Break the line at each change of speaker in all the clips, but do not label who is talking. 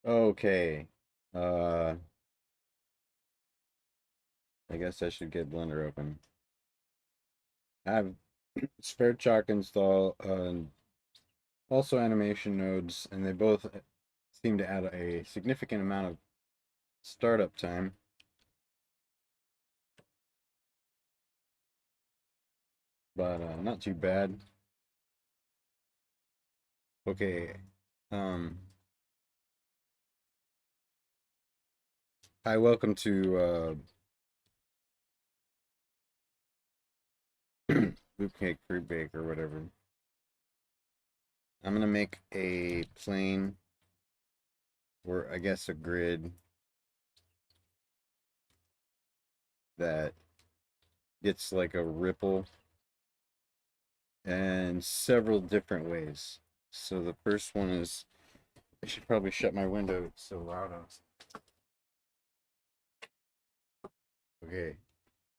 Okay. Uh, I guess I should get Blender open. I have sverchok install and also animation nodes, and they both seem to add a significant amount of startup time, but not too bad. Okay. Um, Hi, welcome to Loop Cake Fruit Bake or whatever. I'm gonna make a plane, or I guess a grid that gets like a ripple and several different ways. So the first one is, I should probably shut my window, it's so loud outside. Okay,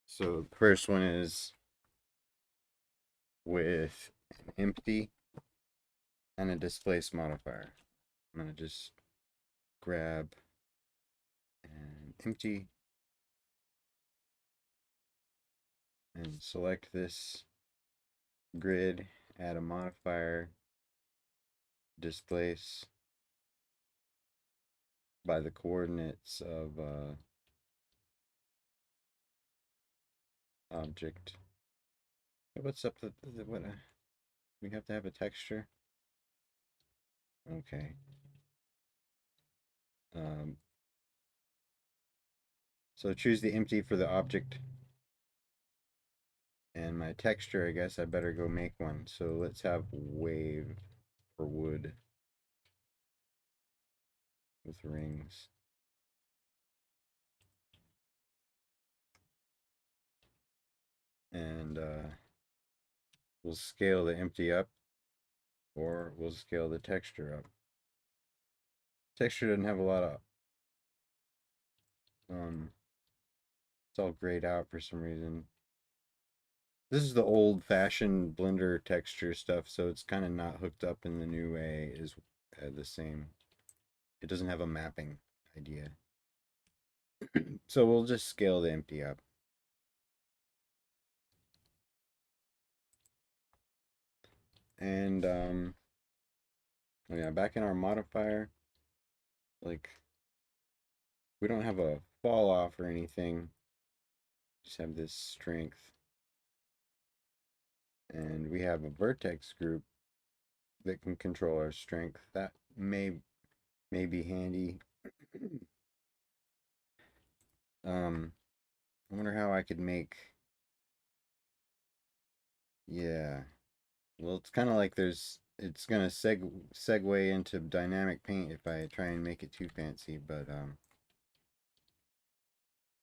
so the first one is with an empty and a displace modifier. I'm gonna just grab an empty and select this grid, add a modifier, displace by the coordinates of object. What's up with what? We have to have a texture. Okay. Um, so choose the empty for the object. And my texture, I guess I better go make one. So let's have wave for wood with rings. And we'll scale the empty up, or we'll scale the texture up. Texture doesn't have a lot of it's all grayed out for some reason. This is the old-fashioned Blender texture stuff, so it's kind of not hooked up in the new way is the same. It doesn't have a mapping idea. So we'll just scale the empty up. And oh yeah, back in our modifier, like we don't have a fall off or anything. Just have this strength. And we have a vertex group that can control our strength. That may be handy. I wonder how I could make, yeah. Well, it's kind of like it's gonna segue into dynamic paint if I try and make it too fancy, but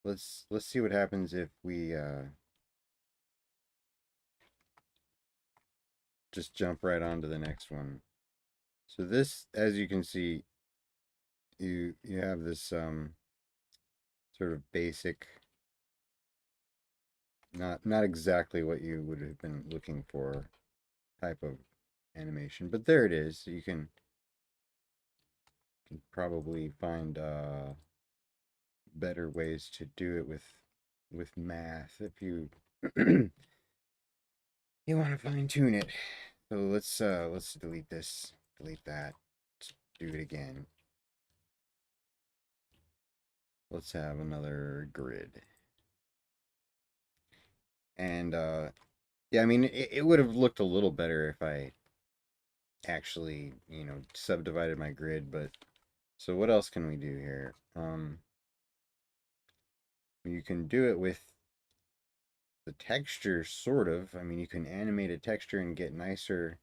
let's see what happens if we just jump right on to the next one. So this, as you can see, you have this sort of basic, not exactly what you would have been looking for type of animation, but there it is. You can probably find better ways to do it with math if you you want to fine tune it. So let's delete this, delete that. Let's do it again. Let's have another grid. And yeah, I mean it would have looked a little better if I actually, subdivided my grid, but so what else can we do here? You can do it with the texture, sort of. I mean, you can animate a texture and get nicer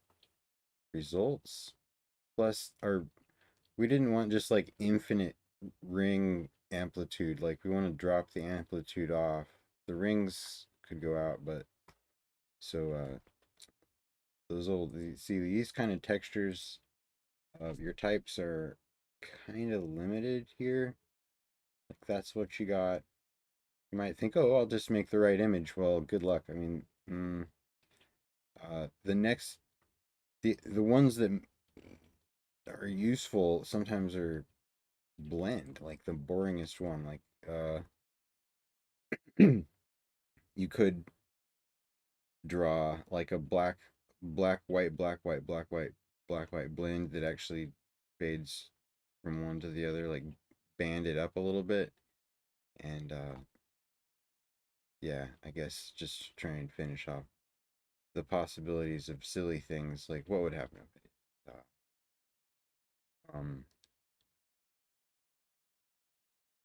results. Plus, we didn't want just like infinite ring amplitude. Like we want to drop the amplitude off. The rings could go out, but so see these kind of textures of your types are kind of limited here. Like that's what you got. You might think, oh, I'll just make the right image. Well, good luck. I mean, the next the ones that are useful sometimes are blend, like the boringest one. Like you could draw like a black white black white black white black white blend that actually fades from one to the other, like band it up a little bit. And yeah, I guess just try and finish off the possibilities of silly things, like what would happen if it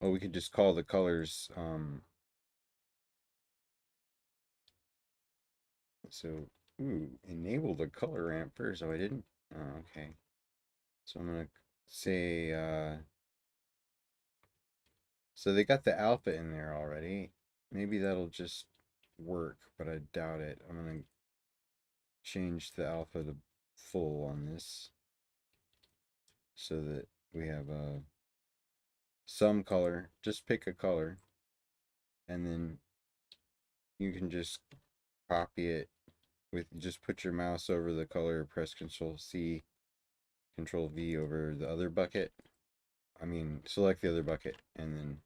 well, we could just call the colors so ooh, enable the color ramp first. Oh, I didn't. Oh, okay. So I'm gonna say so they got the alpha in there already. Maybe that'll just work, but I doubt it. I'm gonna change the alpha to full on this so that we have some color. Just pick a color and then you can just copy it with just put your mouse over the color, press Control C, Control V over the other bucket. I mean, select the other bucket and then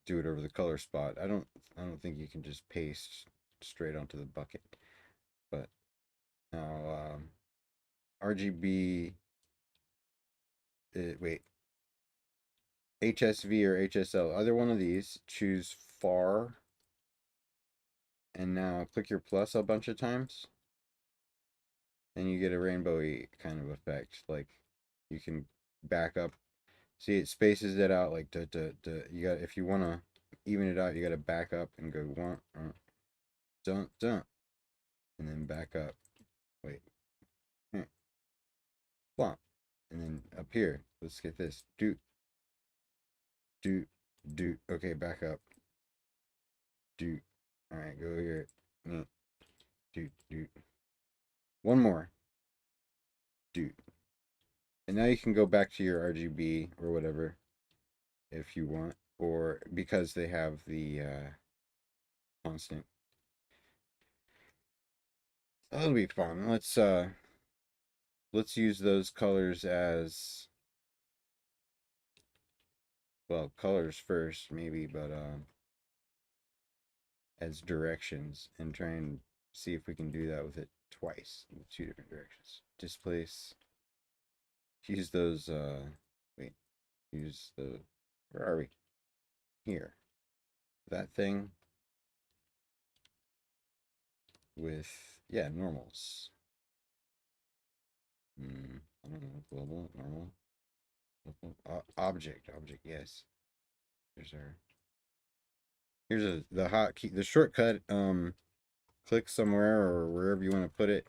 do it over the color spot. I don't think you can just paste straight onto the bucket. But now RGB wait, HSV or HSL, either one of these, choose far and now click your plus a bunch of times and you get a rainbowy kind of effect. Like you can back up. See, it spaces it out like you got, if you want to even it out, you got to back up and go one, dun dun, and then back up. Wait, flop, and then up here. Let's get this. Do, do. Okay, back up. Do. All right, go here. Do, do. One more. Do. And now you can go back to your RGB or whatever if you want, or because they have the constant. That'll be fun. Let's use those colors as well, colors first maybe, but as directions and try and see if we can do that with it twice in two different directions. Displace. Use those wait, use the, where are we? Here. That thing with, yeah, normals. I don't know, global, normal, object, yes. Here's our, here's the hotkey, the shortcut. Click somewhere or wherever you want to put it.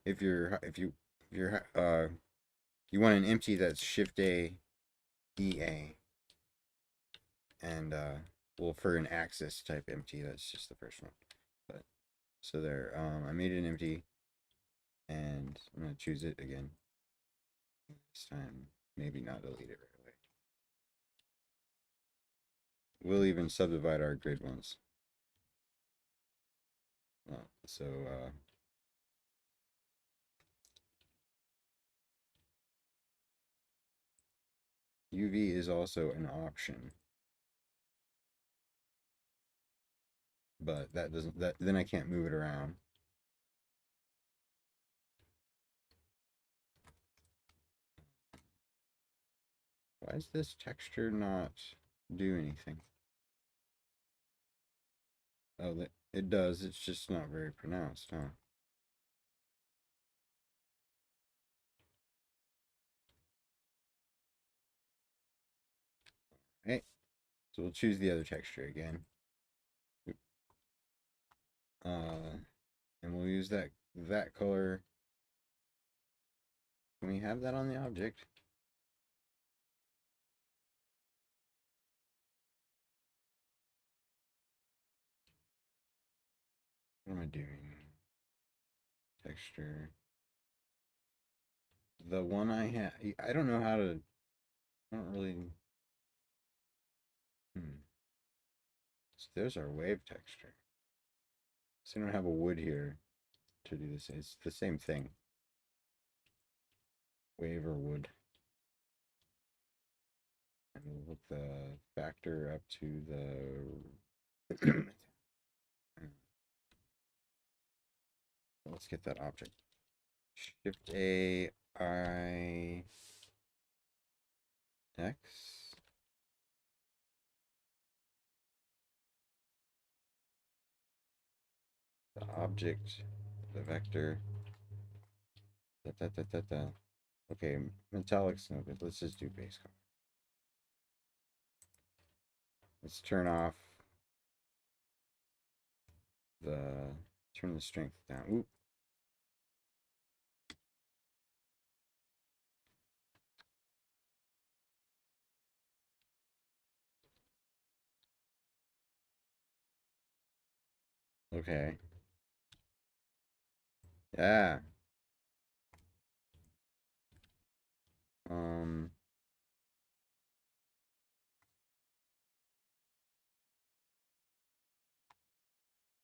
If you want an empty, that's Shift A, E A, and well, for an axis type empty, that's just the first one. But so there, I made it an empty, and I'm gonna choose it again. This time, maybe not delete it right away. We'll even subdivide our grid ones. So UV is also an option, but that doesn't, that then I can't move it around. Why does this texture not do anything? Oh, that it does. It's just not very pronounced, huh? Right. So we'll choose the other texture again. And we'll use that color. Can we have that on the object? What am I doing? Texture. The one I have, I don't know how to, I don't really, So there's our wave texture. So I don't have a wood here to do this. It's the same thing. Wave or wood. We'll hook the factor up to the. Let's get that object. Shift A, I, X. The object, the vector. Da, da, da, da, da. Okay, metallics, no good. Let's just do base color. Let's turn the strength down. Oop. Okay. Yeah. Um,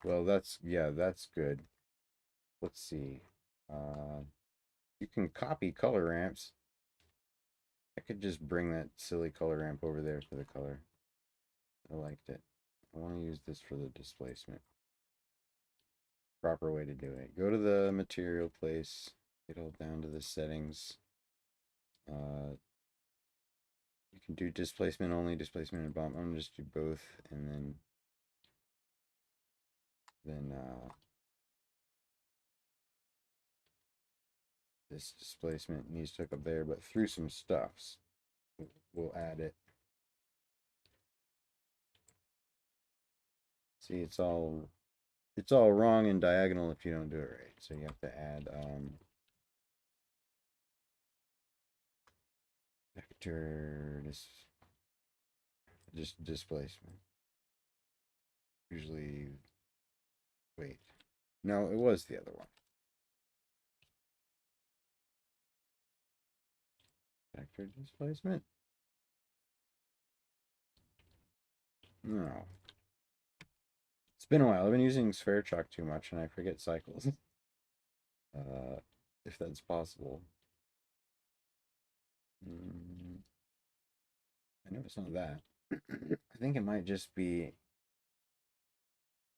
well, that's good. Let's see. You can copy color ramps. I could just bring that silly color ramp over there for the color. I liked it. I want to use this for the displacement. Proper way to do it. Go to the material place, get all down to the settings. You can do displacement only, displacement and bump. I'm gonna just do both, and then this displacement needs to hook up there, but through some stuffs, we'll add it. See, it's all wrong and diagonal if you don't do it right. So you have to add vector just displacement. Usually, wait, no, it was the other one. Vector displacement. No. It's been a while. I've been using sverchok too much and I forget cycles. If that's possible. I know it's not that. I think it might just be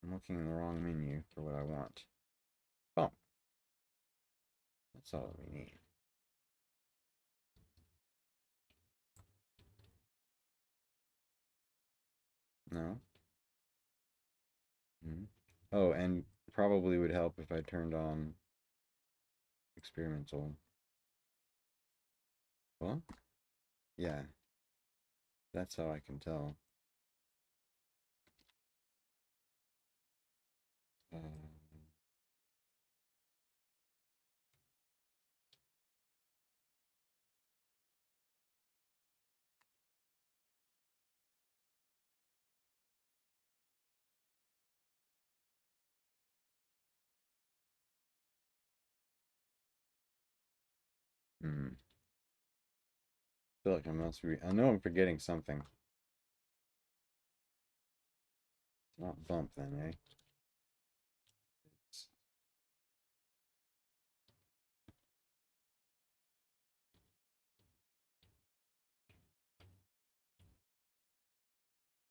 I'm looking in the wrong menu for what I want. Oh, that's all we need. No? Oh, and probably would help if I turned on experimental. Well, yeah, that's how I can tell. Uh, hmm. I feel like I know I'm forgetting something. It's not bump then, eh? It's,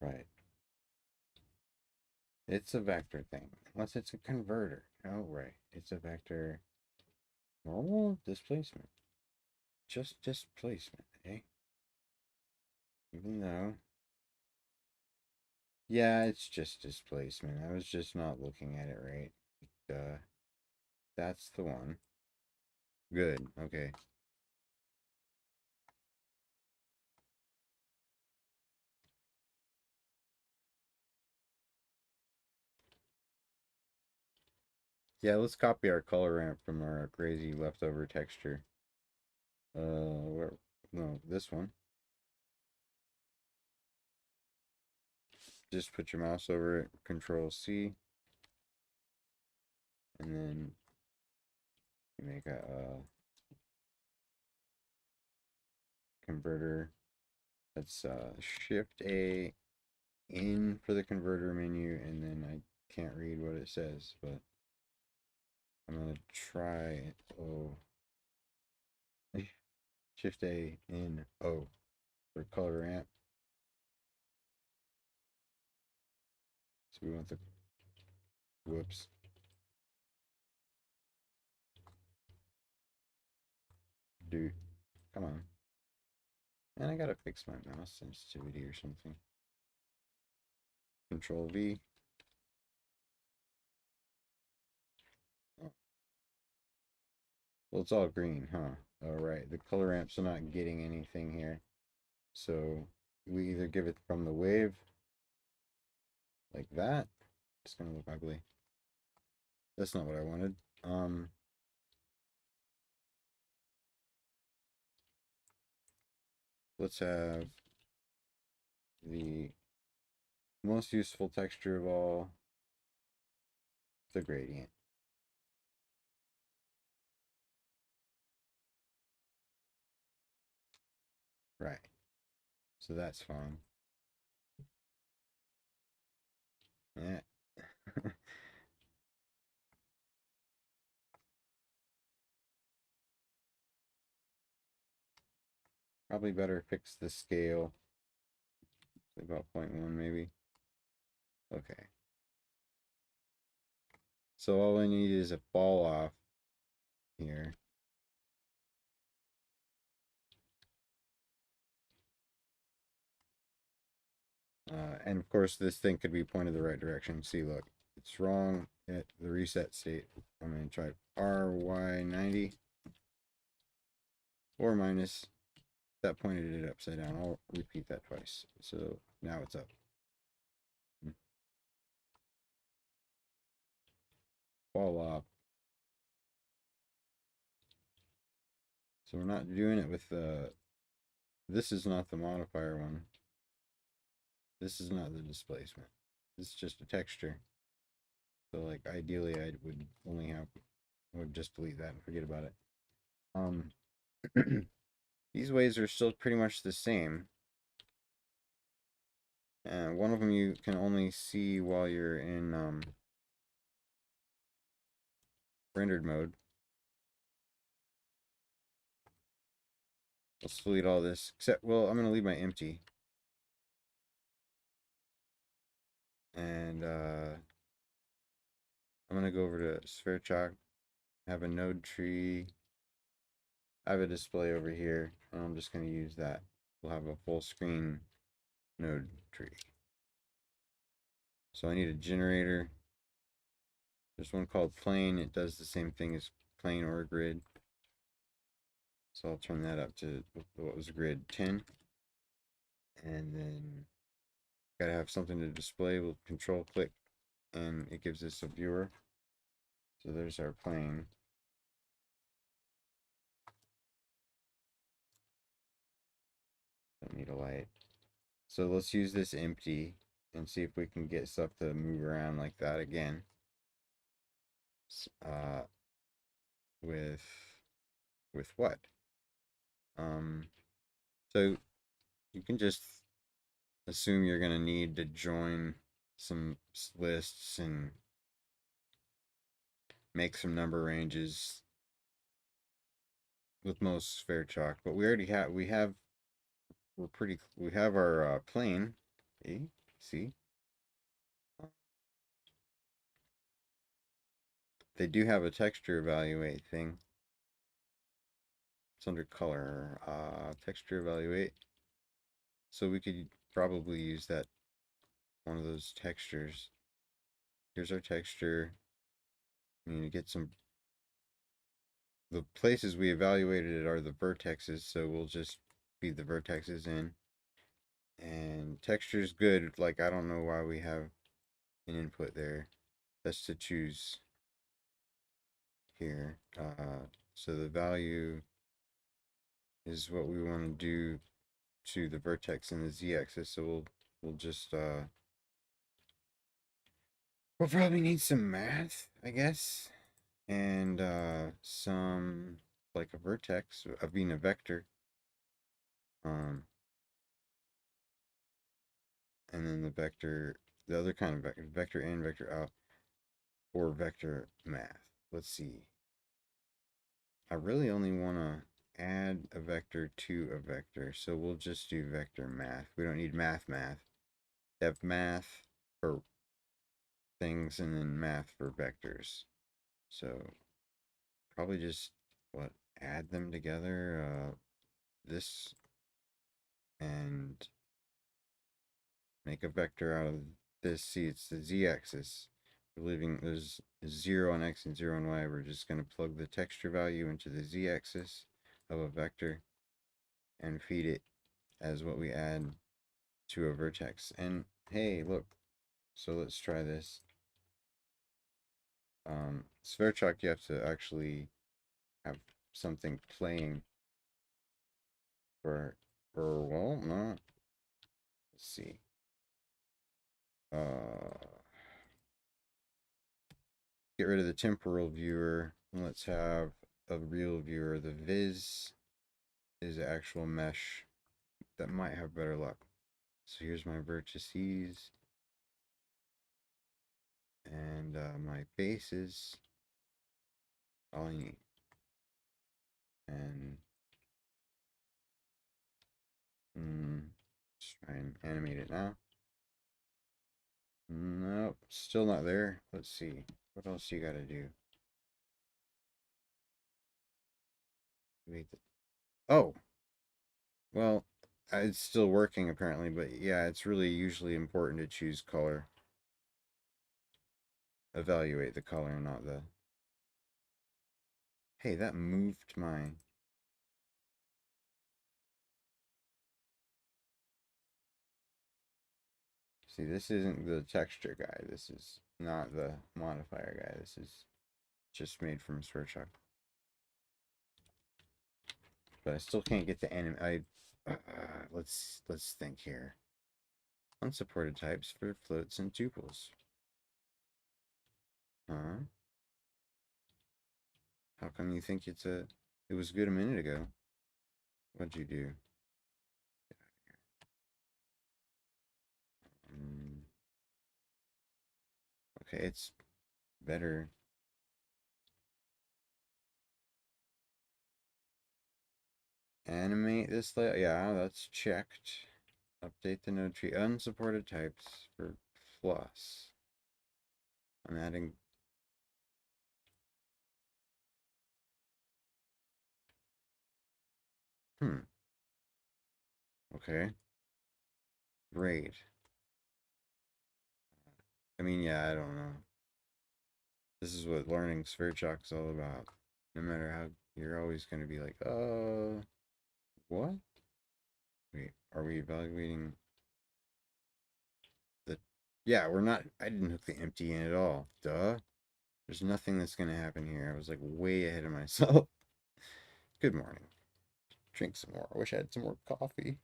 right. It's a vector thing. Unless it's a converter. Oh, right. It's a vector. Normal displacement. Just displacement, eh? Even though. Yeah, it's just displacement. I was just not looking at it right. That's the one. Good. Okay. Yeah, let's copy our color ramp from our crazy leftover texture. Where? No, this one. Just put your mouse over it, Control C, and then you make a converter. That's Shift A in for the converter menu, and then I can't read what it says, but I'm gonna try it. Oh, Shift A in O for color ramp. So we want the, whoops. Dude, come on. And I gotta fix my mouse sensitivity or something. Control V. Oh. Well, it's all green, huh? All right, the color ramps are not getting anything here. So we either give it from the wave like that. It's gonna look ugly. That's not what I wanted. Let's have the most useful texture of all, the gradient. Right. So that's fine. Yeah. Probably better fix the scale. About 0.1 maybe. Okay. So all I need is a fall off here. And of course this thing could be pointed the right direction. See, look, it's wrong at the reset state. I'm going to try RY90 or minus. That pointed it upside down. I'll repeat that twice. So now it's up. Fall off. So we're not doing it with this is not the modifier one. This is not the displacement. This is just a texture. So like ideally I would only have, I would just delete that and forget about it. These waves are still pretty much the same. And one of them you can only see while you're in rendered mode. Let's delete all this, except, well, I'm going to leave my empty. And I'm going to go over to sverchok, have a node tree. I have a display over here, and I'm just going to use that. We'll have a full screen node tree. So I need a generator. There's one called plane. It does the same thing as plane or grid. So I'll turn that up to what was grid 10. And then gotta have something to display. We'll control click and it gives us a viewer. So there's our plane. Don't need a light. So let's use this empty and see if we can get stuff to move around like that again. Uh, with what? So you can just assume you're gonna need to join some lists and make some number ranges with most sverchok, but we already have we have our plane. See, they do have a texture evaluate thing. It's under color, texture evaluate. So we could probably use that, one of those textures. Here's our texture. We need to get some, the places we evaluated it are the vertexes, so we'll just feed the vertexes in. And texture's good. Like, I don't know why we have an input there. That's to choose here. So the value is what we want to do to the vertex and the z-axis. So we'll just we'll probably need some math, I guess, and some, like a vertex of being a vector. And then the vector, the other kind of vector, vector in, vector out, or vector math. Let's see. I really only want to add a vector to a vector, so we'll just do vector math. We don't need math. Have math, or things and then math for vectors. So probably just what, add them together, this, and make a vector out of this. See, it's the z-axis. We're leaving, there's 0 on x and 0 on y. We're just going to plug the texture value into the z-axis of a vector and feed it as what we add to a vertex. And hey, look, so let's try this. Sverchok, you have to actually have something playing for well, no. Let's see. Get rid of the temporal viewer. Let's have a real viewer. The viz is the actual mesh that might have better luck. So here's my vertices and my bases. All I need. And let's try and animate it now. Nope, still not there. Let's see. What else you gotta do? Wait. Oh, well, it's still working apparently, but yeah, it's really usually important to choose color. Evaluate the color, not the... Hey, that moved my... See, this isn't the texture guy. This is not the modifier guy. This is just made from sverchok. But I still can't get the anim... let's think here. Unsupported types for floats and tuples. Huh? How come you think it's a... It was good a minute ago. What'd you do? Okay, it's better. Animate this layout. Yeah, that's checked. Update the node tree. Unsupported types for plus. I'm adding... Okay. Great. I mean, yeah, I don't know. This is what learning sverchok is all about. No matter how... You're always going to be like, what? Wait, are we evaluating the... Yeah, we're not... I didn't hook the empty in at all. Duh. There's nothing that's going to happen here. I was like way ahead of myself. Good morning. Drink some more. I wish I had some more coffee.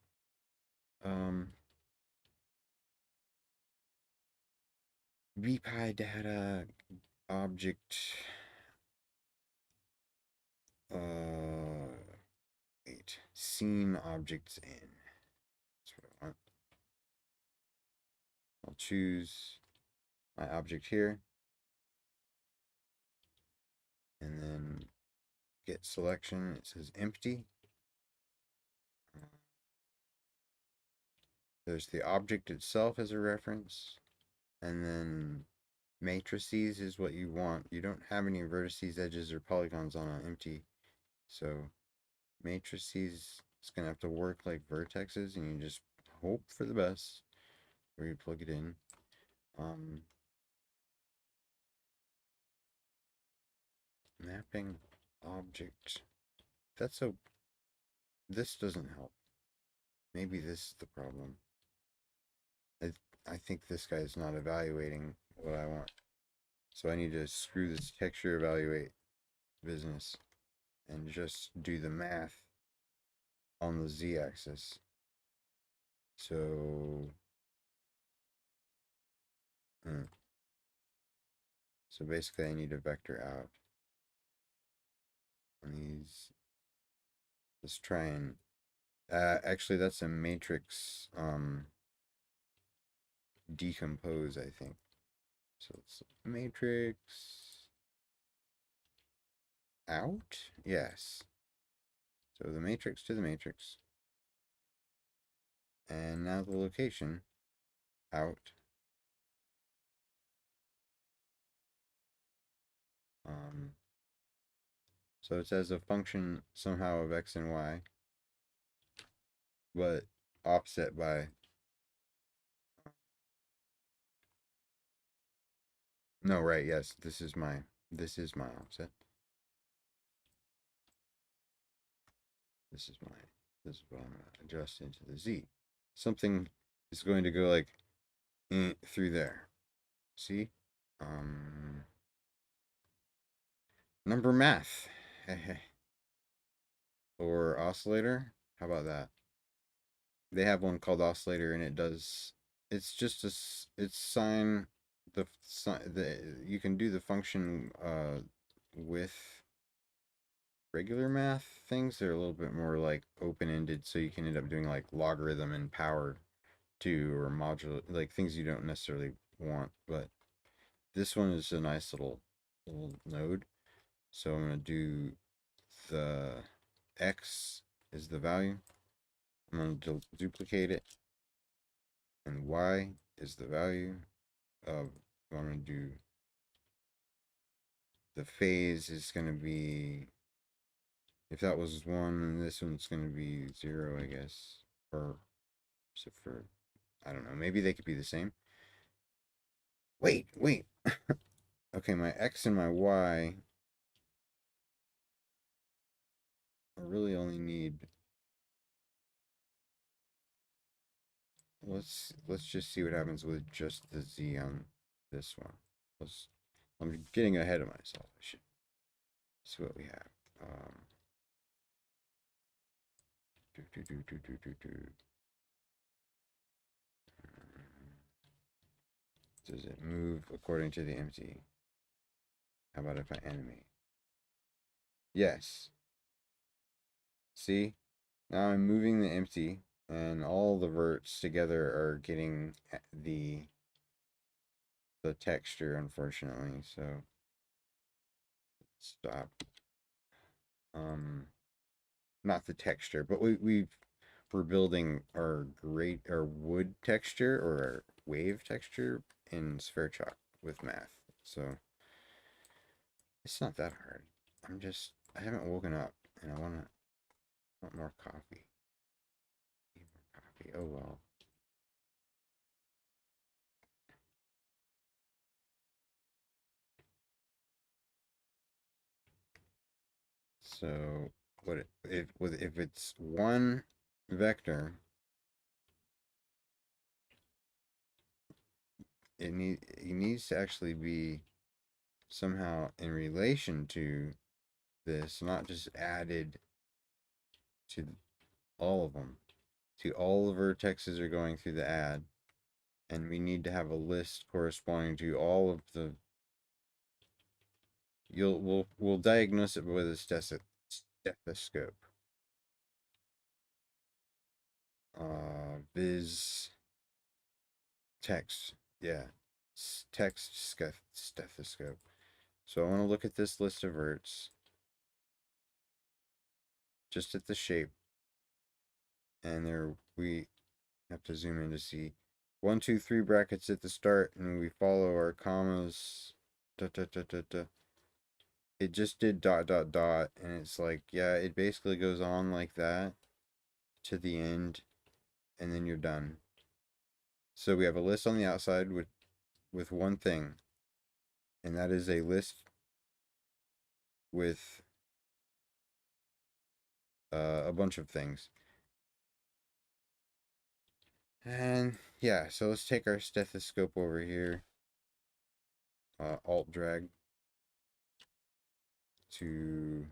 VPy data object. Wait. Scene objects in. That's what I want. I'll choose my object here. And then get selection. It says empty. There's the object itself as a reference. And then matrices is what you want. You don't have any vertices, edges, or polygons on an empty. So matrices, it's going to have to work like vertexes, and you just hope for the best where you plug it in. Mapping object. That's so... This doesn't help. Maybe this is the problem. I think this guy's not evaluating what I want. So I need to screw this texture evaluate business and just do the math on the z-axis. So... So basically I need a vector out on these. Let's try and... actually that's a matrix decompose, I think. So it's matrix out? Yes. So the matrix to the matrix. And now the location out. So it says a function somehow of x and y, but offset by, no, right, yes, this is my offset. This is my, this is what I'm going to adjust into the z. Something is going to go like through there. See? Um, Number math. Or oscillator. How about that? They have one called oscillator, and it's just it's sine, you can do the function with regular math things. They're a little bit more like open-ended, so you can end up doing like logarithm and power 2 or modular, like things you don't necessarily want. But this one is a nice little node. So I'm going to do the x is the value. I'm going to duplicate it, and y is the value of, I'm going to do, the phase is going to be, if that was 1, then this one's going to be 0, I guess. Or, except for, I don't know, maybe they could be the same. Wait. Okay, my x and my y, I really only need, let's just see what happens with just the z on this one. I'm getting ahead of myself. I should see what we have. Do, do, do, do, do, do, do. Does it move according to the empty? How about if I animate? Yes. See? Now I'm moving the empty, and all the verts together are getting the texture, unfortunately. So stop. Not the texture, but we're building our wood texture or our wave texture in sverchok with math. So it's not that hard. I haven't woken up, and I want more coffee. Need more coffee. Oh well. So if it's one vector, it needs to actually be somehow in relation to this, not just added to all of them. To all the vertexes are going through the add, and we need to have a list corresponding to all of the. We'll diagnose it with a stethoscope. Viz text, yeah, text stethoscope. So I want to look at this list of verts, just at the shape, and there we have to zoom in to see 1, 2, 3 brackets at the start, and we follow our commas. Da, da, da, da, da. It just did dot dot dot, and it's like, yeah, it basically goes on like that to the end, and then you're done. So we have a list on the outside with one thing, and that is a list with a bunch of things. And yeah, so let's take our stethoscope over here, alt drag to,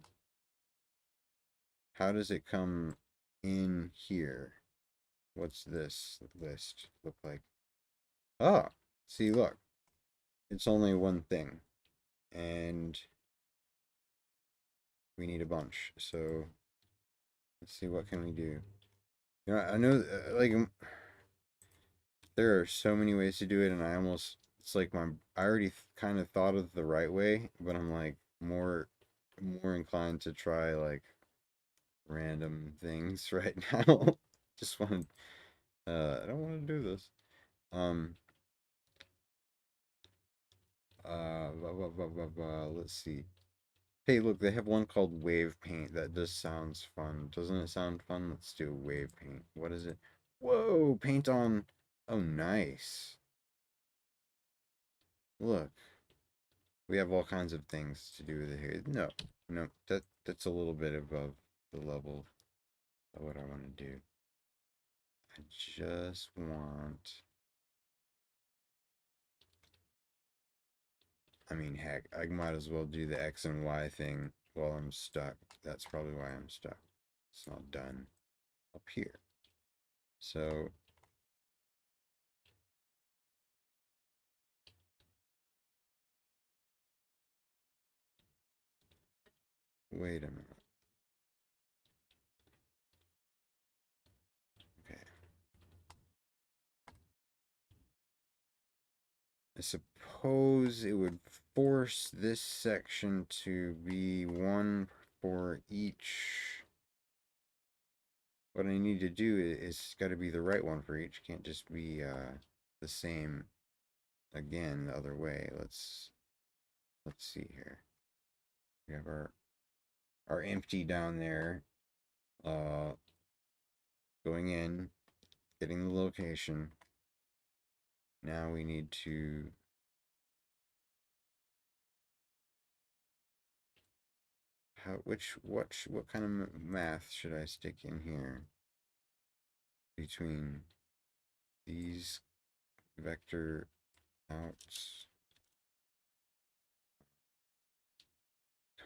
how does it come in here? What's this list look like? Oh, see, look, it's only one thing, and we need a bunch. So let's see, what can we do? You know, I know, like, there are so many ways to do it, and it's like I already kind of thought of the right way, but I'm like more inclined to try like random things right now. Just want I don't want to do this. Um Let's see. Hey, look, they have one called Wave Paint. That just sounds fun. Doesn't it sound fun? Let's do Wave Paint. What is it? Whoa, paint on. Oh, nice. Look, we have all kinds of things to do with it here. No, no, that's a little bit above the level of what I want to do. I just want. I mean, heck, I might as well do the X and Y thing while I'm stuck. That's probably why I'm stuck. It's not done up here. So, wait a minute. Okay. I suppose it would force this section to be one for each. What I need to do is got to be the right one for each. Can't just be the same again the other way. Let's see here. We have our empty down there. Uh, going in, getting the location. Now we need to. What kind of math should I stick in here between these vector outs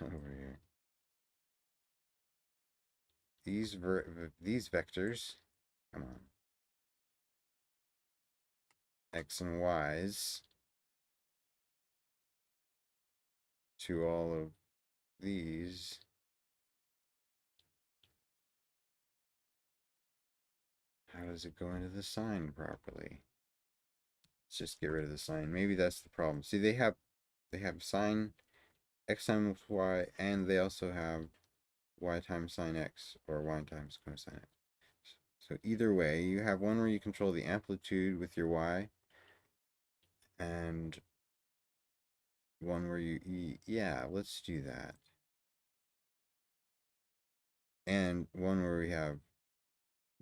over here? These vectors, come on, x and y's to all of these. How does it go into the sign properly? Let's just get rid of the sign. Maybe that's the problem. See, they have sign x times y, and they also have y times sine x, or y times cosine x. So either way, you have one where you control the amplitude with your y, and one where yeah, let's do that. And one where we have,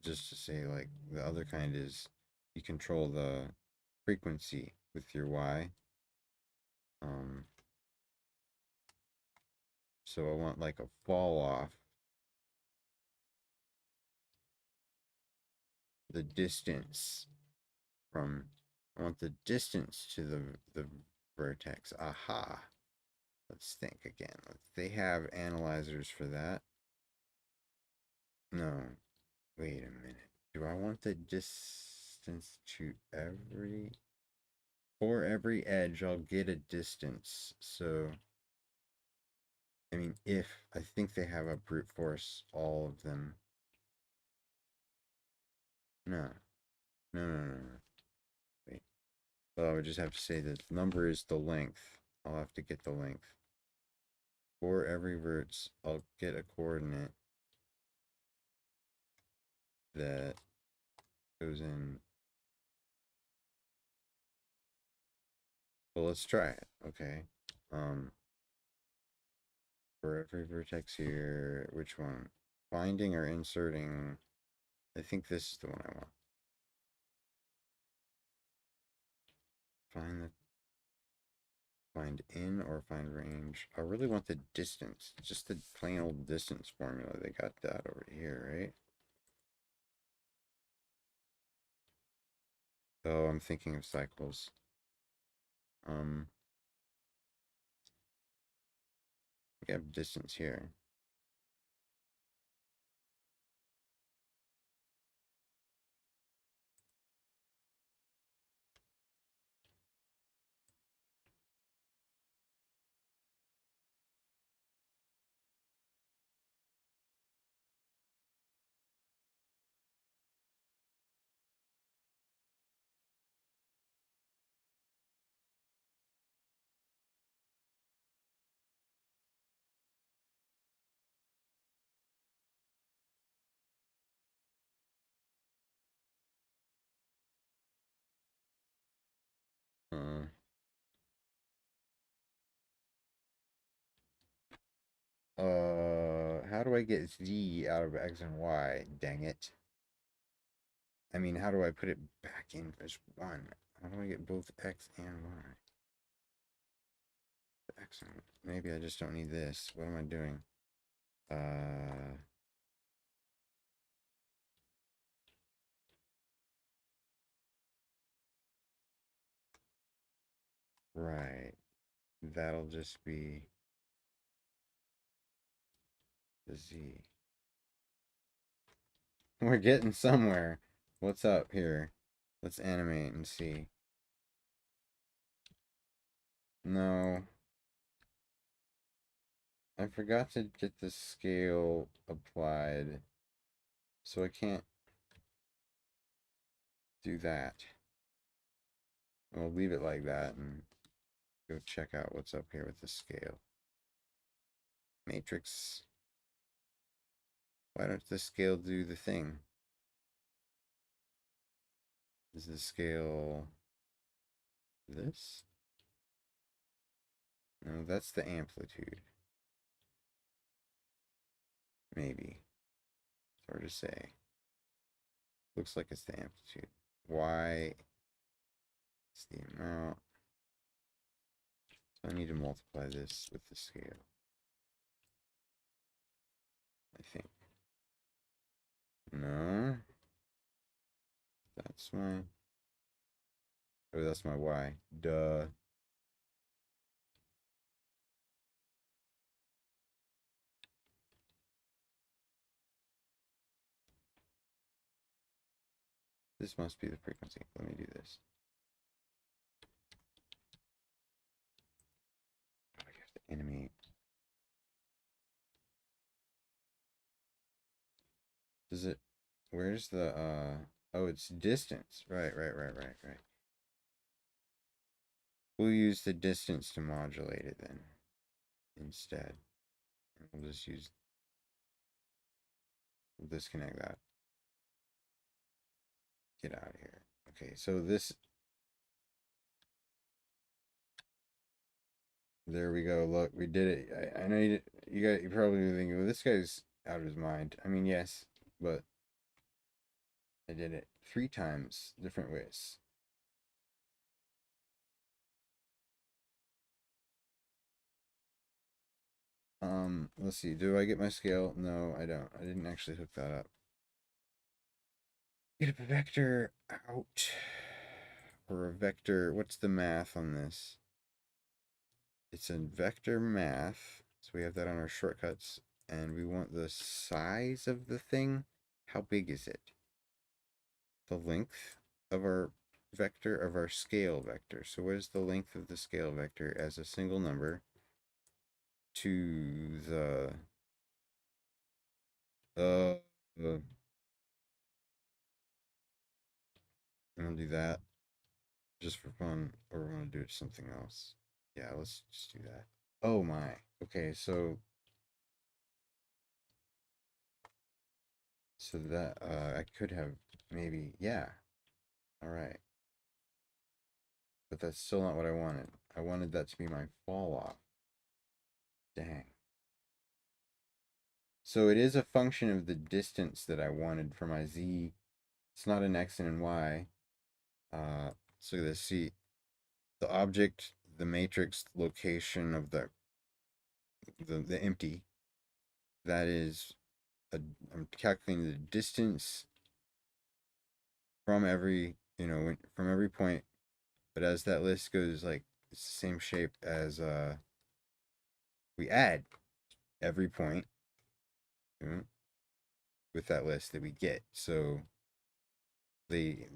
just to say, like, the other kind is you control the frequency with your y. So I want like a fall off the distance from, I want the distance to the vertex. Aha. Let's think again. They have analyzers for that. No, wait a minute. Do I want the distance to for every edge, I'll get a distance. So, I mean, I think they have a brute force all of them. No, no. Wait. Well, I would just have to say that the number is the length. I'll have to get the length. For every vertex, I'll get a coordinate that goes in. Well, let's try it. Okay. For every vertex here, which one? Finding or inserting? I think this is the one I want. Find in or find range. I really want the distance. Just the plain old distance formula. They got that over here, right? Oh, I'm thinking of cycles. We have distance here. Uh, How do I get Z out of X and Y? Dang it. I mean, how do I put it back in as one? How do I get both X and Y? X and maybe I just don't need this. What am I doing? Uh, right. That'll just be the Z. We're getting somewhere. What's up here? Let's animate and see. No. I forgot to get the scale applied. So I can't do that. I'll leave it like that and go check out what's up here with the scale. Matrix. Why don't the scale do the thing? Is the scale this? No, that's the amplitude. Maybe. It's hard to say. Looks like it's the amplitude. Y is the amount. So I need to multiply this with the scale. I think. No. That's my... Oh, that's my Y. Duh. This must be the frequency. Let me do this. Oh, I have to animate. Does it... Where's the, Oh, it's distance. Right. We'll use the distance to modulate it then. Instead. And we'll just use... We'll disconnect that. Get out of here. Okay, so this... There we go. Look, we did it. I know you probably thinking, well, this guy's out of his mind. I mean, yes, but I did it 3 times different ways. Let's see. Do I get my scale? No, I don't. I didn't actually hook that up. Get a vector out. Or a vector. What's the math on this? It's a vector math. So we have that on our shortcuts. And we want the size of the thing. How big is it? The length of our vector, of our scale vector. So what is the length of the scale vector as a single number to the uh, I'm gonna do that just for fun, or we're gonna do something else. Yeah, let's just do that. Oh my. Okay, so that I could have maybe, yeah. All right. But that's still not what I wanted. I wanted that to be my fall off. Dang. So it is a function of the distance that I wanted for my z. It's not an x and an y. So let's see. The object, the matrix location of the empty. That is, I'm calculating the distance from every, from every point. But as that list goes, like, it's the same shape as, we add every point, with that list that we get. So the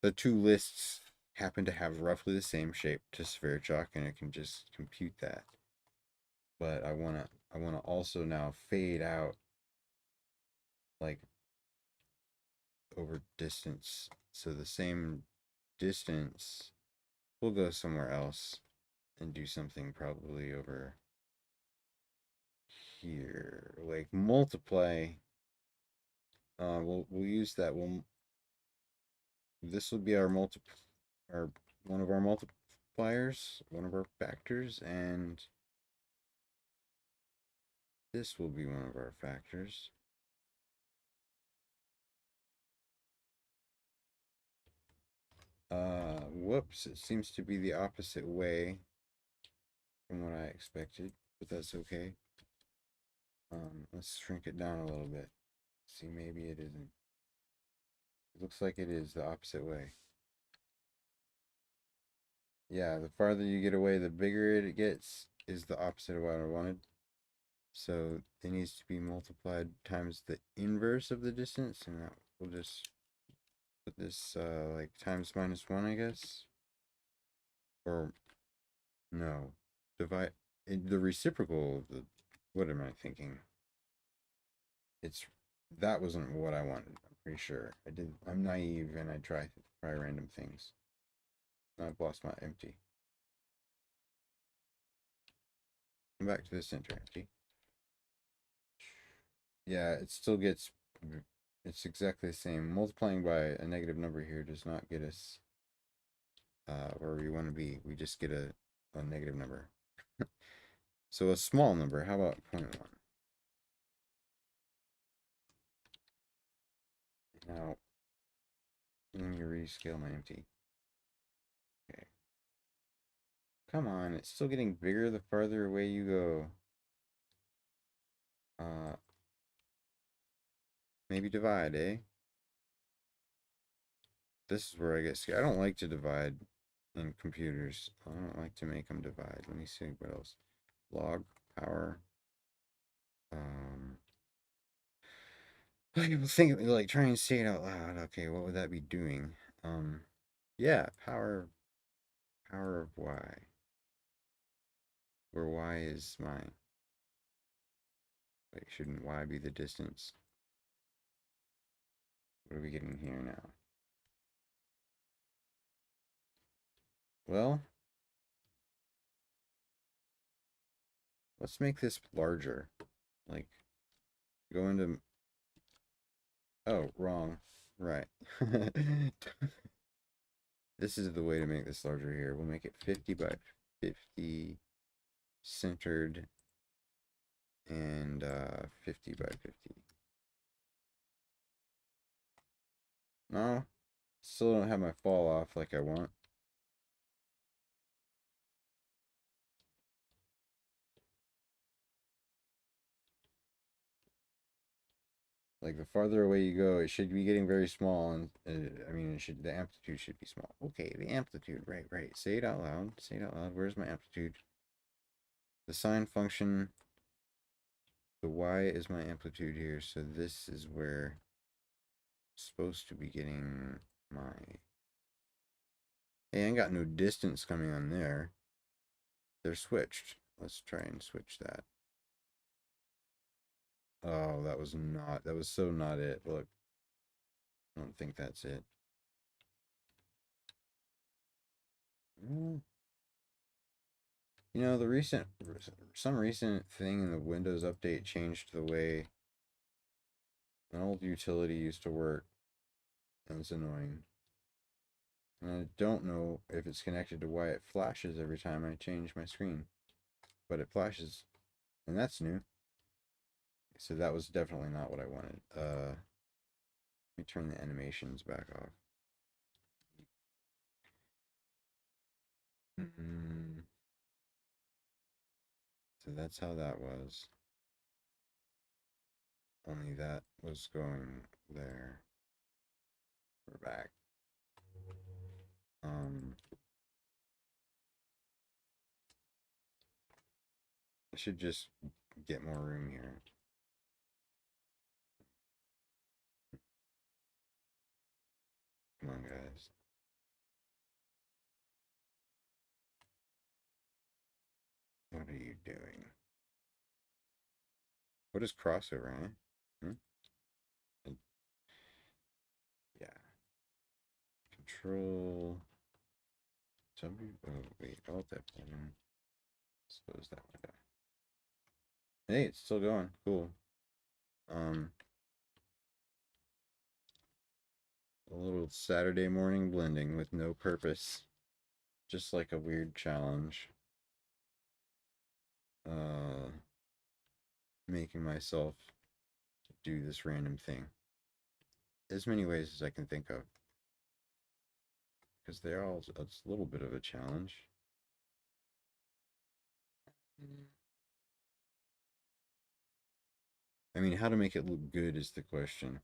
the two lists happen to have roughly the same shape to sverchok, and it can just compute that. But I wanna also now fade out, like, over distance. So the same distance, we'll go somewhere else and do something probably over here. Like multiply. We'll use that. This will be our our one of our multipliers, one of our factors, and This will be one of our factors. Whoops, it seems to be the opposite way from what I expected, but that's okay. Let's shrink it down a little bit. See, maybe it isn't. It looks like it is the opposite way. Yeah, the farther you get away, the bigger it gets, is the opposite of what I wanted. So it needs to be multiplied times the inverse of the distance, and that will just put this like times -1, I guess. Or no, divide the reciprocal of the. What am I thinking? It's that wasn't what I wanted. I'm pretty sure. I'm naive and I try random things. I've lost my empty. Come back to the center, empty. Yeah, it still gets. It's exactly the same. Multiplying by a negative number here does not get us where we want to be. We just get a negative number. So a small number. How about 0.1? Now, let me rescale my empty. Okay. Come on, it's still getting bigger the farther away you go. Maybe divide, eh? This is where I get scared. I don't like to divide in computers. I don't like to make them divide. Let me see what else. Log, power. I was thinking, like, try and say it out loud. Okay, what would that be doing? Yeah, power of y. Where y is my. Wait, shouldn't y be the distance? What are we getting here now? Well, let's make this larger. Like, go into. Oh, wrong. Right. This is the way to make this larger here. We'll make it 50 by 50 centered and 50 by 50. No, still don't have my fall off like I want. Like the farther away you go, it should be getting very small, and I mean, the amplitude should be small. Okay, the amplitude, right, right. Say it out loud. Say it out loud. Where's my amplitude? The sine function. The y is my amplitude here, so this is where I'm supposed to be getting my. Hey, I ain't got no distance coming on there. They're switched. Let's try and switch that. Oh, that was so not it. Look, I don't think that's it. You know, some recent thing in the Windows update changed the way an old utility used to work, and it's annoying. And I don't know if it's connected to why it flashes every time I change my screen, but it flashes, and that's new. So that was definitely not what I wanted. Let me turn the animations back off. So that's how that was. Only that was going there. We're back. I should just get more room here. Come on, guys. What are you doing? What is crossover, eh? Yeah. Control W. Oh, wait. Alt F11. Suppose that window. Hey, it's still going. Cool. A little Saturday morning blending with no purpose. Just like a weird challenge. making myself do this random thing. As many ways as I can think of. Because they're all, it's a little bit of a challenge. I mean, how to make it look good is the question.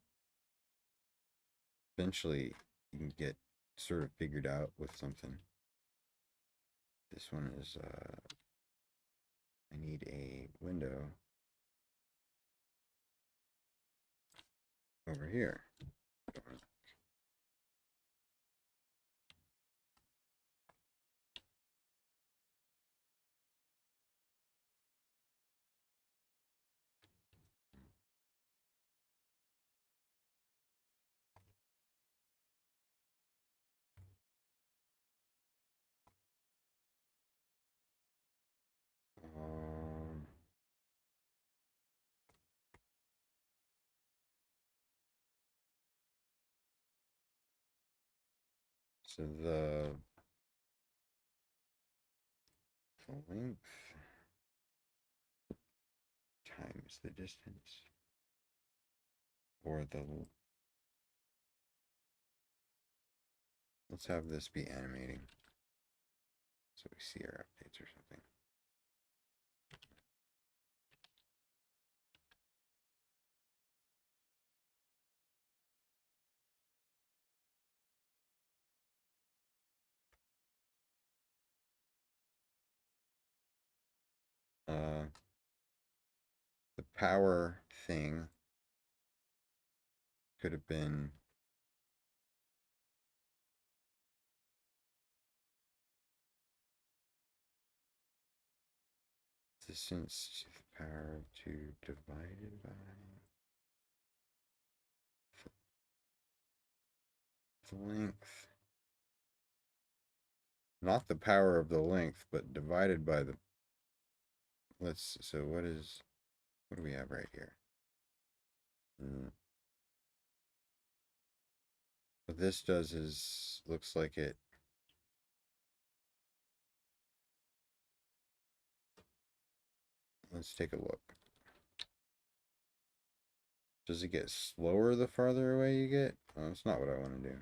Eventually, you can get sort of figured out with something. This one is, I need a window over here. Um, so the length times the distance, or the, let's have this be animating so we see our updates or something. The power thing could have been distance to the power of 2 divided by the length. Not the power of the length, but divided by the, so what do we have right here? What this does is, looks like it, let's take a look. Does it get slower the farther away you get? Oh, that's not what I want to do.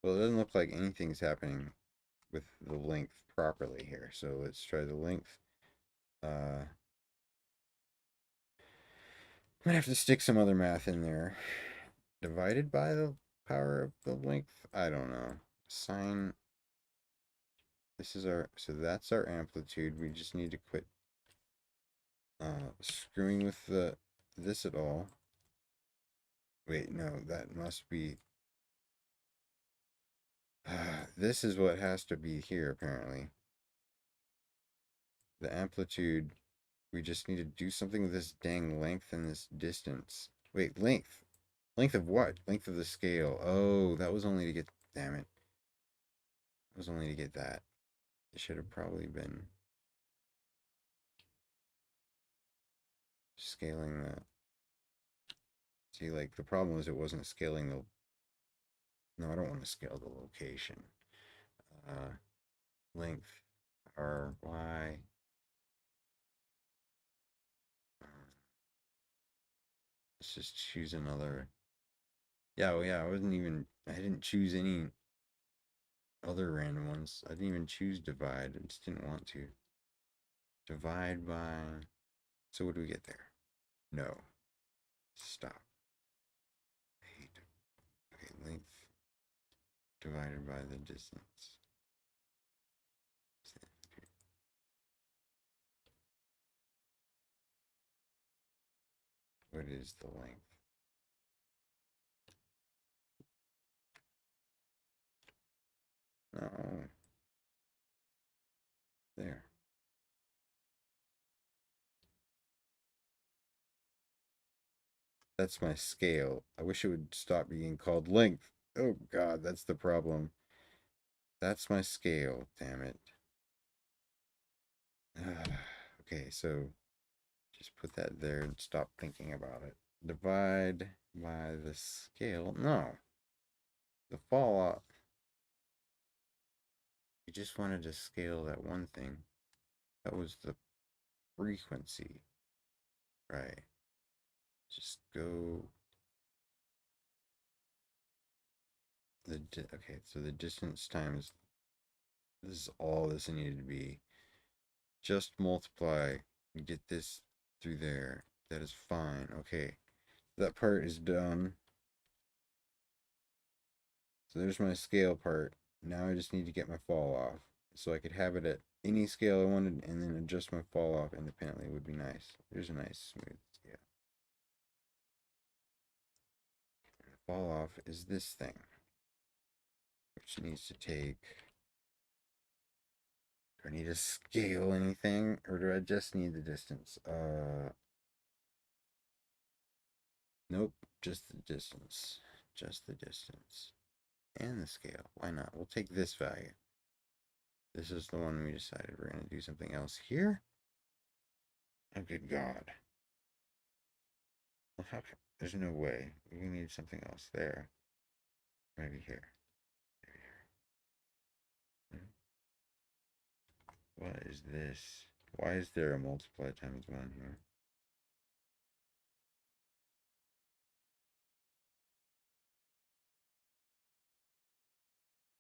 Well, it doesn't look like anything's happening with the length properly here. So let's try the length. I'm gonna have to stick some other math in there. Divided by the power of the length? I don't know. Sine. This is our, so that's our amplitude. We just need to quit screwing with this at all. Wait, no, that must be, this is what has to be here apparently. The amplitude, we just need to do something with this dang length and this distance. Wait, length. Length of what? Length of the scale. Oh, that was only to get, damn it. It was only to get that. It should have probably been scaling the, see, like, the problem was it wasn't scaling the, no, I don't want to scale the location. Length, R, Y. Let's just choose another. Yeah, well, yeah, I didn't choose any other random ones. I didn't even choose divide. I just didn't want to. Divide by, so what do we get there? No. Stop. Hate. Okay, length divided by the distance. What is the length? No. There. That's my scale. I wish it would stop being called length. Oh God, that's the problem. That's my scale, damn it. Okay, so just put that there and stop thinking about it. Divide by the scale. No, the fall off. You just wanted to scale that one thing. That was the frequency. Right. Just go okay, so the distance times this is all this needed to be. Just multiply and get this through there. That is fine. Okay. That part is done. So there's my scale part. Now I just need to get my fall off. So I could have it at any scale I wanted and then adjust my fall off independently would be nice. There's a nice smooth scale. And the fall off is this thing, which needs to take. Do I need to scale anything or do I just need the distance? Nope, just the distance. Just the distance. And the scale. Why not? We'll take this value. This is the one we decided we're going to do something else here. Oh, good God. Well, there's no way. We need something else there. Maybe here. Maybe here. What is this? Why is there a multiply times 1 here?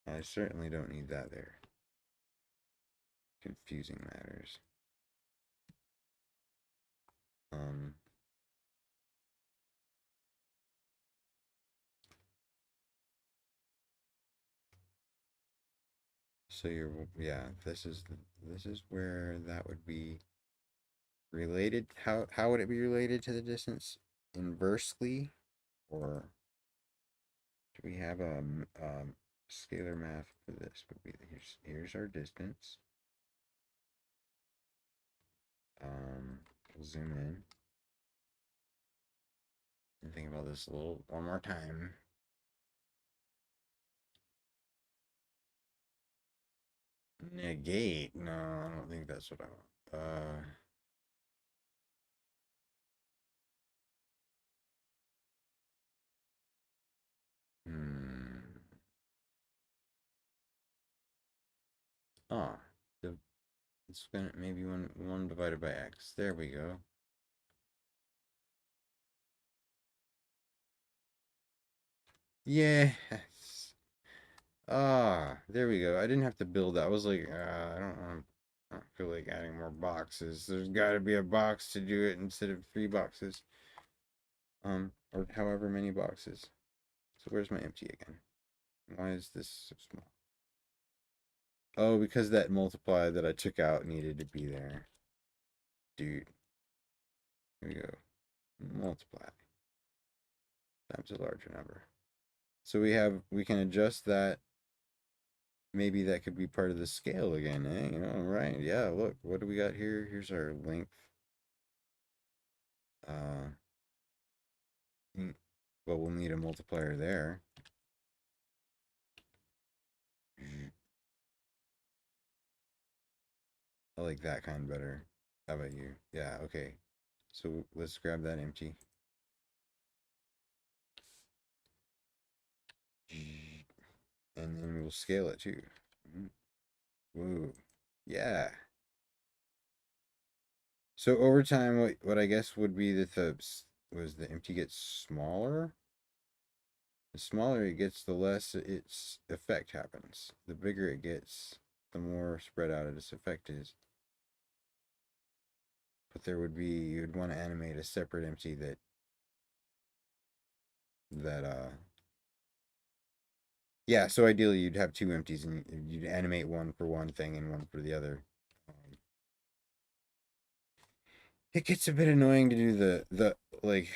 I certainly don't need that there. Confusing matters. Um, so yeah, this is where that would be related. How would it be related to the distance? Inversely, or do we have a scalar math for this? Would be here's our distance. We'll zoom in and think about this a little one more time. Negate? No, I don't think that's what I want. Hmm. Ah, the it's gonna maybe one divided by x. There we go. Yes. Ah, there we go. I didn't have to build that. I was like, I don't want. I don't feel like adding more boxes. There's got to be a box to do it instead of 3 boxes. Or however many boxes. So where's my empty again? Why is this so small? Oh, because that multiply that I took out needed to be there. Dude. Here we go. Multiply times a larger number. So we can adjust that. Maybe that could be part of the scale again, eh? You know, right? Yeah, look, what do we got here? Here's our length. Uh, well, we'll need a multiplier there. I like that kind better. How about you? Yeah, okay. So let's grab that empty. And then we'll scale it too. Woo. Yeah. So over time, what I guess would be that the empty gets smaller. The smaller it gets, the less its effect happens. The bigger it gets, the more spread out its effect is. But there would be you'd want to animate a separate empty that yeah. So ideally, you'd have 2 empties, and you'd animate one for one thing and one for the other. It gets a bit annoying to do the like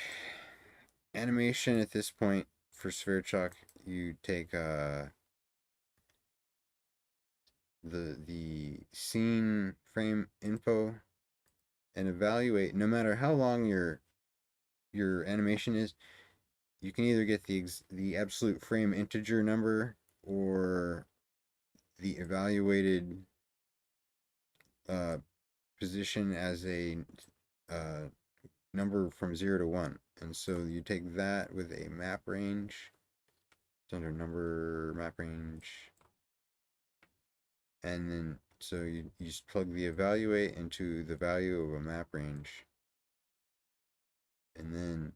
animation at this point for sverchok. You take the scene frame info and evaluate. No matter how long your animation is, you can either get the absolute frame integer number or the evaluated position as a uh, number from 0 to 1. And so you take that with a map range. It's under number map range. And then so you just plug the evaluate into the value of a map range. And then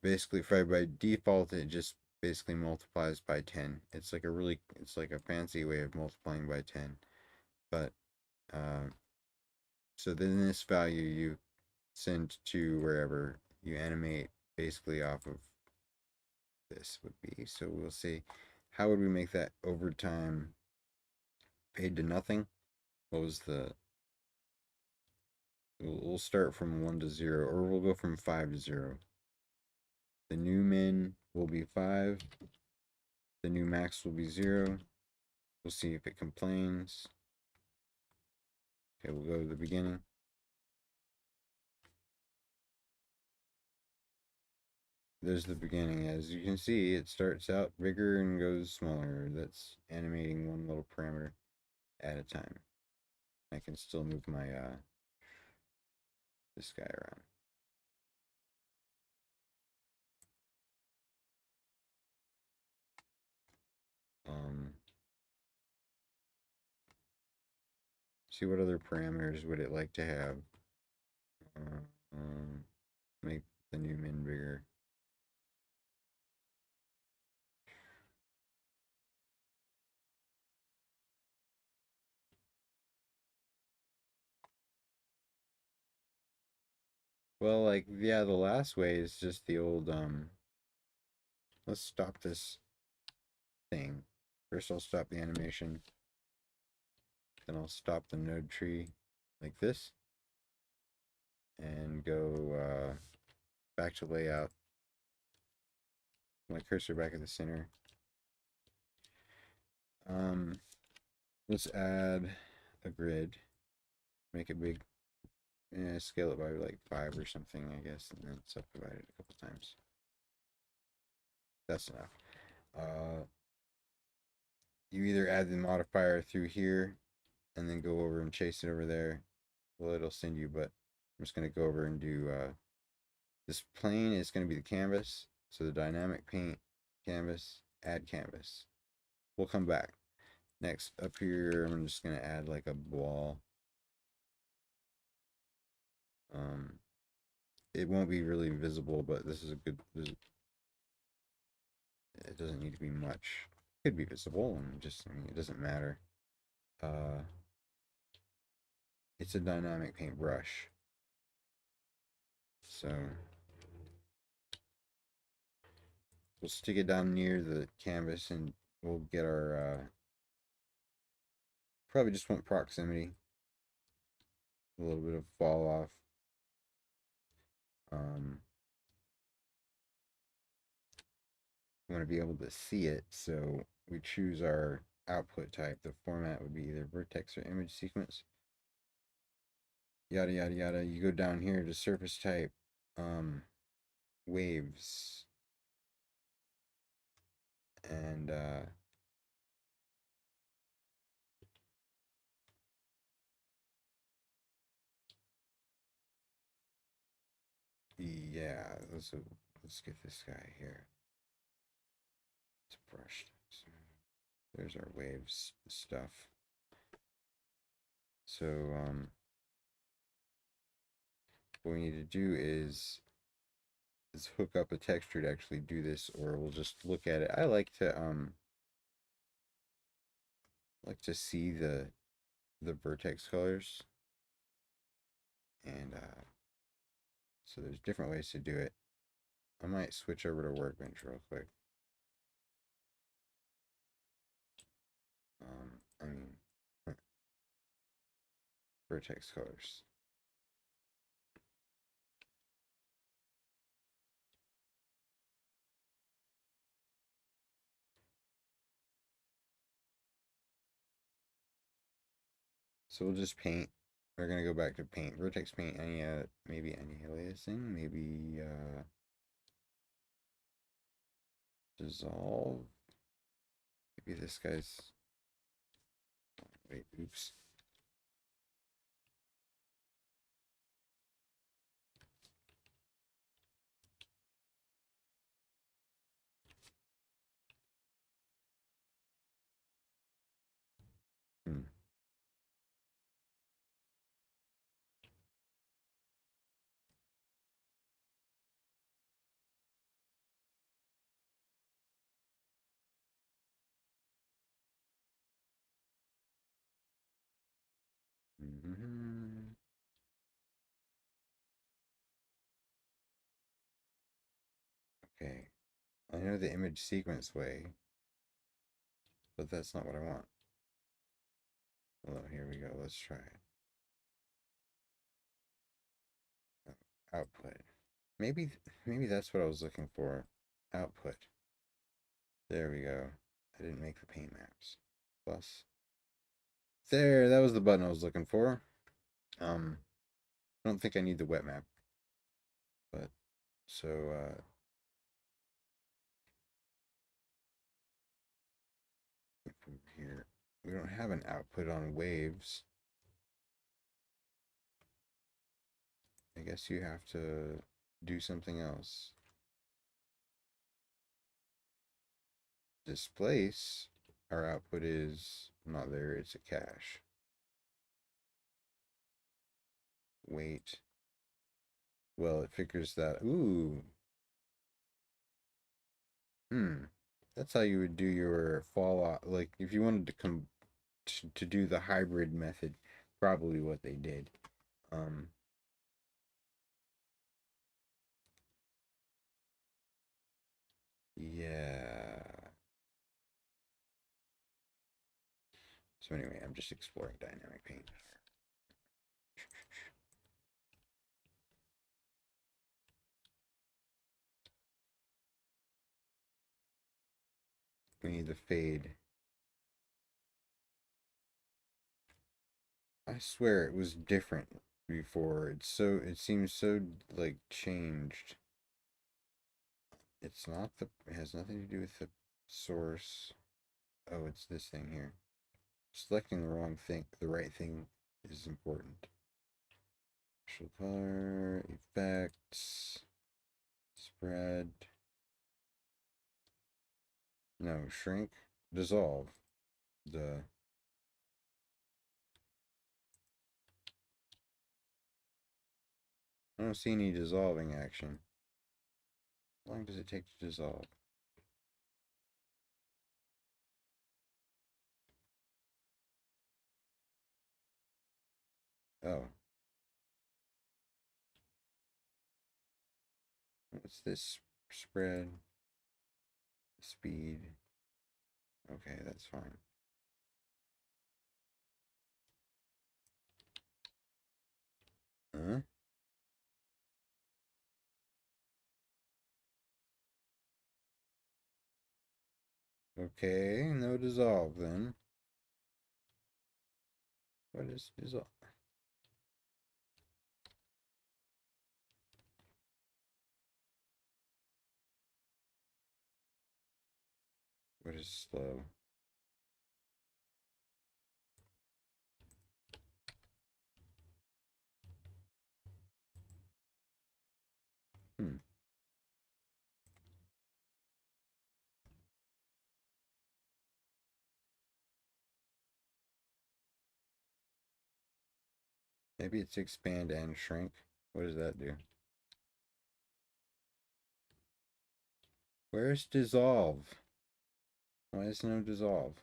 basically by default it just basically multiplies by 10. It's like a fancy way of multiplying by 10. But so then this value you send to wherever you animate basically off of this would be. So we'll see, how would we make that overtime paid to nothing? What was we'll start from 1 to 0, or we'll go from 5 to 0. The new min will be 5. The new max will be 0. We'll see if it complains. Okay, we'll go to the beginning. There's the beginning. As you can see, it starts out bigger and goes smaller. That's animating one little parameter at a time. I can still move my this guy around. See, what other parameters would it like to have? Make the new min bigger. Well, like, yeah, the last way is just the old, let's stop this thing. First I'll stop the animation. Then I'll stop the node tree like this. And go back to layout. My cursor back at the center. Let's add a grid. Make it big. Yeah, scale it by like 5 or something, I guess, and then subdivide it a couple times. That's enough. You either add the modifier through here and then go over and chase it over there. Well, it'll send you, but I'm just going to go over and do this plane is going to be the canvas. So the dynamic paint canvas, add canvas. We'll come back. Next, up here, I'm just going to add like a wall. It won't be really visible, but this is a good, it doesn't need to be much. It could be visible, and just, I mean, it doesn't matter. It's a dynamic paintbrush. So we'll stick it down near the canvas and we'll get our, probably just want proximity. A little bit of fall off. We want to be able to see it, so we choose our output type. The format would be either vertex or image sequence. Yada yada yada. You go down here to surface type, waves, and yeah, let's get this guy here. It's brushed. So there's our waves stuff. So what we need to do is hook up a texture to actually do this, or we'll just look at it. I like to see the vertex colors, and so there's different ways to do it. I might switch over to Workbench real quick. I mean, vertex colors. So we'll just paint. We're gonna go back to paint. Vertex paint. Any maybe any aliasing. Maybe dissolve. Maybe this guy's. Wait, oops. Mm-hmm. Okay. I know the image sequence way, but that's not what I want. Well, here we go. Let's try it. Output. Maybe that's what I was looking for. Output. There we go. I didn't make the paint maps. Plus. There, that was the button I was looking for. I don't think I need the wet map, but so here we don't have an output on waves. I guess you have to do something else. Displace, our output is not there, it's a cache. Wait. Well, it figures that. Ooh. That's how you would do your fallout. Like, if you wanted to come to do the hybrid method, probably what they did. Um, yeah. So anyway, I'm just exploring dynamic paint. We need the fade. I swear it was different before. It seems so like changed. It's not it has nothing to do with the source. Oh, it's this thing here. Selecting the right thing is important. Special color, effects, spread. No, shrink, dissolve. The I don't see any dissolving action. How long does it take to dissolve? Oh, what's this? Spread, speed. Okay, that's fine. Huh? Okay, no dissolve then. What is dissolve? What is slow? Hmm. Maybe it's expand and shrink. What does that do? Where's dissolve? Why is no dissolve?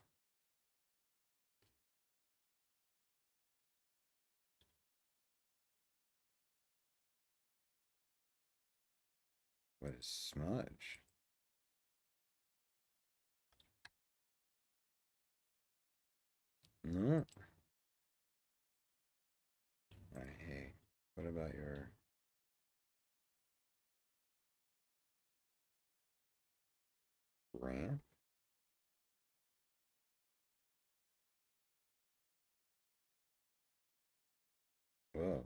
What is smudge? No. Alright, hey, what about your ramp? Whoa.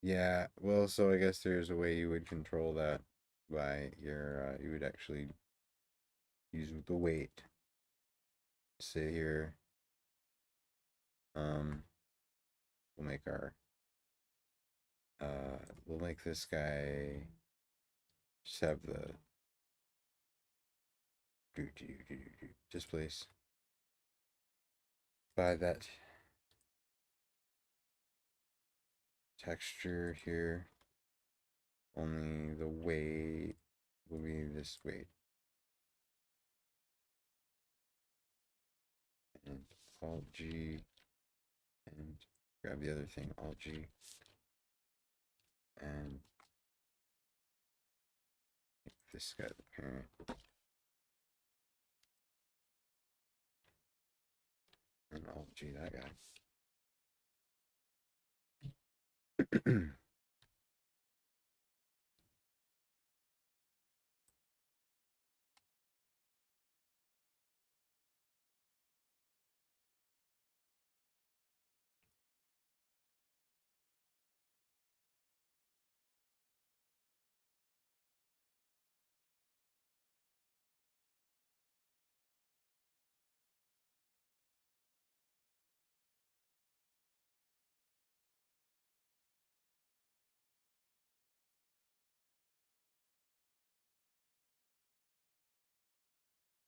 Yeah, well, so I guess there's a way you would control that by you would actually use the weight. Say here, um, we'll make our, we'll make this guy just have the displace by that texture here. Only the weight will be this weight. And Alt G and grab the other thing, Alt G and make this guy the parent. And Alt G that guy.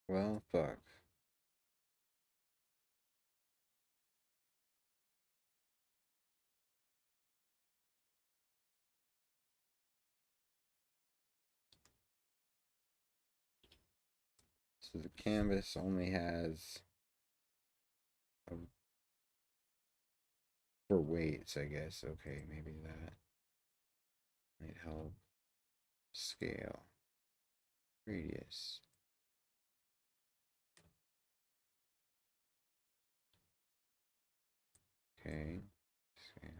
Well, fuck. So the canvas only has a, for weights, I guess. Okay, maybe that might help. Scale, radius. Okay, scale.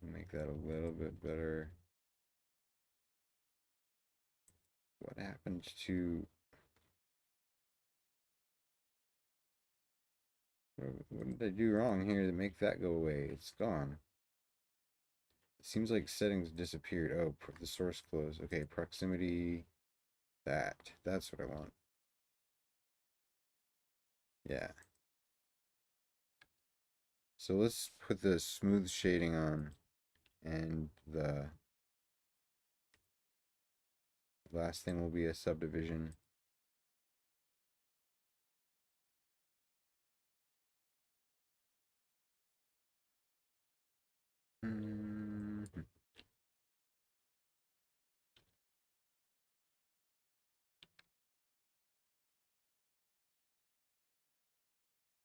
Make that a little bit better. What happened to what did I do wrong here to make that go away? It's gone. It seems like settings disappeared. Oh, the source closed. Okay, proximity. That's what I want. Yeah. So let's put the smooth shading on, and the last thing will be a subdivision. Mhm.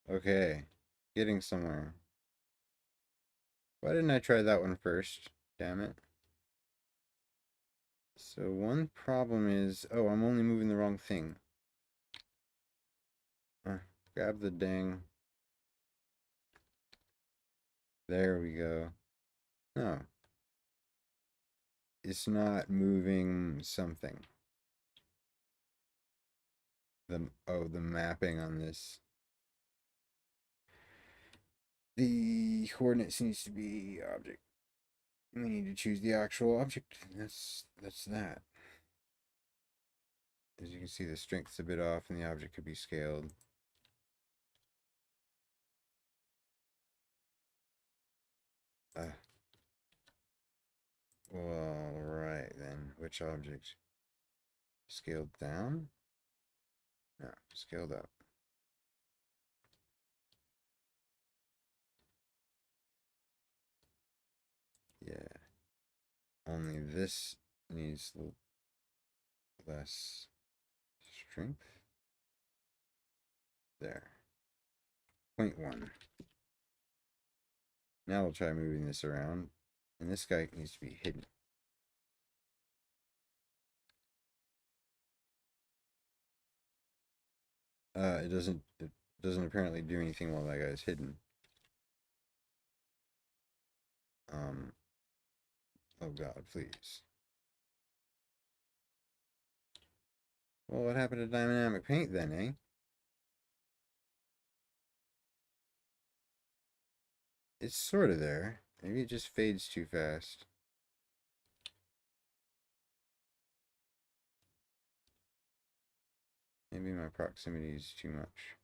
Okay, getting somewhere. Why didn't I try that one first? Damn it. So one problem is, oh, I'm only moving the wrong thing. Grab the dang. There we go. No, it's not moving something. The mapping on this. The coordinates needs to be object. We need to choose the actual object. That's that. As you can see, the strength's a bit off and the object could be scaled. Well, alright then. Which object? Scaled down? No, scaled up. Yeah. Only this needs less strength. There. 0.1. Now we'll try moving this around. And this guy needs to be hidden. It doesn't apparently do anything while that guy's hidden. Oh god, please. Well, what happened to dynamic paint then, eh? It's sort of there. Maybe it just fades too fast. Maybe my proximity is too much.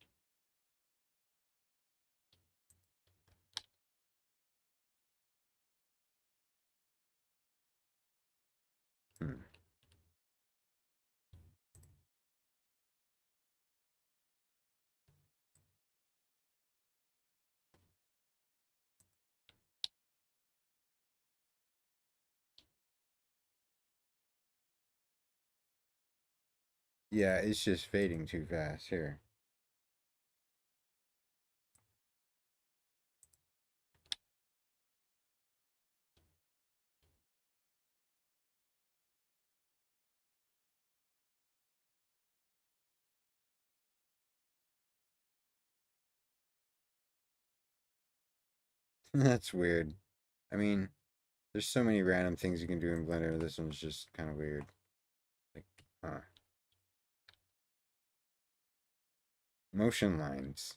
Hmm. Yeah, it's just fading too fast here. That's weird. I mean, there's so many random things you can do in Blender. This one's just kind of weird. Like, huh. Motion lines.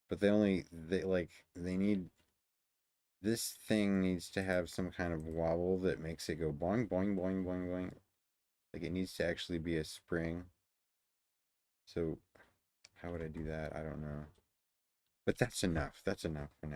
But they need, this thing needs to have some kind of wobble that makes it go boing, boing, boing, boing, boing. Like it needs to actually be a spring. So how would I do that? I don't know. But that's enough. That's enough for now.